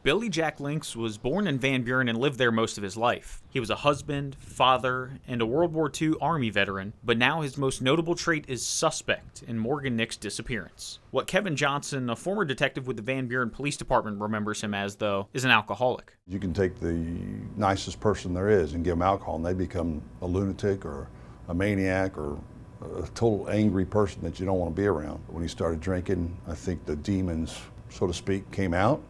Billy Jack Lincks was born in Van Buren and lived there most of his life. He was a husband, father, and a World War II Army veteran, but now his most notable trait is suspect in Morgan Nick's disappearance. What Kevin Johnson, a former detective with the Van Buren Police Department, remembers him as, though, is an alcoholic. You can take the nicest person there is and give them alcohol and they become a lunatic or a maniac or a total angry person that you don't want to be around. When he started drinking, I think the demons, so to speak, came out.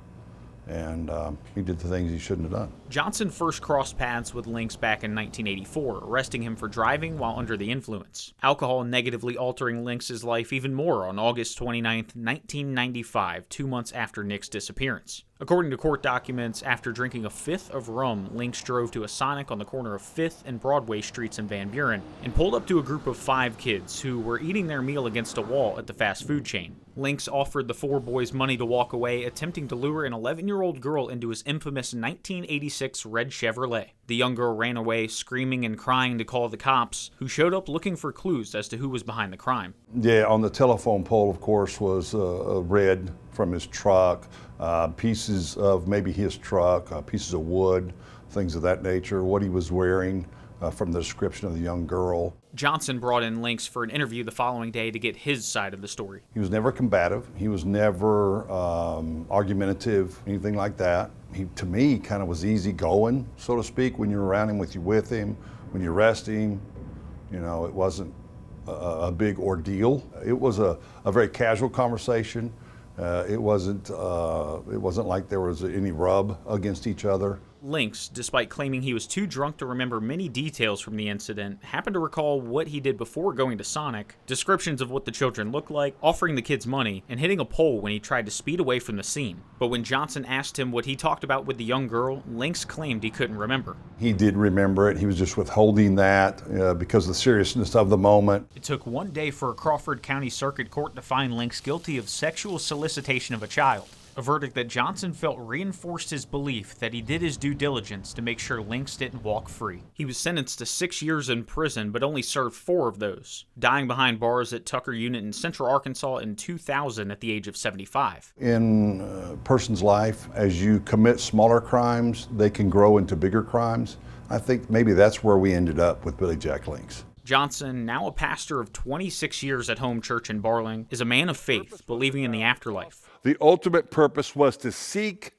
And he did the things he shouldn't have done. Johnson first crossed paths with Lincks back in 1984, arresting him for driving while under the influence. Alcohol negatively altering Lincks' life even more on August 29, 1995, 2 months after Nick's disappearance. According to court documents, after drinking a fifth of rum, Lincks drove to a Sonic on the corner of 5th and Broadway streets in Van Buren and pulled up to a group of 5 kids who were eating their meal against a wall at the fast food chain. Lincks offered the 4 boys money to walk away, attempting to lure an 11-year-old girl into his infamous 1986 red Chevrolet. The young girl ran away, screaming and crying to call the cops, who showed up looking for clues as to who was behind the crime. Yeah, on the telephone pole, of course, was a red from his truck, pieces of maybe his truck, pieces of wood, things of that nature, what he was wearing from the description of the young girl. Johnson brought in Lincks for an interview the following day to get his side of the story. He was never combative. He was never argumentative, anything like that. He, to me, kind of was easygoing, so to speak, when you're around him, with him, when you arrest him. You know, it wasn't a big ordeal. It was a very casual conversation. It wasn't like there was any rub against each other. Lincks, despite claiming he was too drunk to remember many details from the incident, happened to recall what he did before going to Sonic, descriptions of what the children looked like, offering the kids money, and hitting a pole when he tried to speed away from the scene. But when Johnson asked him what he talked about with the young girl, Lincks claimed he couldn't remember. He did remember it. He was just withholding that because of the seriousness of the moment. It took 1 day for a Crawford County Circuit Court to find Lincks guilty of sexual solicitation of a child. A verdict that Johnson felt reinforced his belief that he did his due diligence to make sure Lincks didn't walk free. He was sentenced to 6 years in prison, but only served 4 of those, dying behind bars at Tucker Unit in Central Arkansas in 2000 at the age of 75. In a person's life, as you commit smaller crimes, they can grow into bigger crimes. I think maybe that's where we ended up with Billy Jack Lincks. Johnson, now a pastor of 26 years at Home Church in Barling, is a man of faith, believing in the afterlife. The ultimate purpose was to seek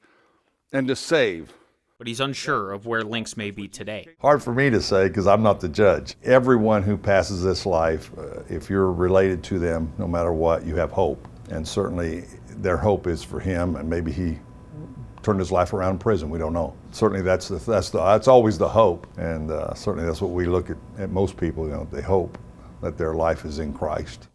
and to save. But he's unsure of where Lincks may be today. Hard for me to say because I'm not the judge. Everyone who passes this life, if you're related to them, no matter what, you have hope. And certainly their hope is for him, and maybe he turned his life around in prison. We don't know. Certainly that's always the hope, and certainly that's what we look at most people. You know, they hope that their life is in Christ.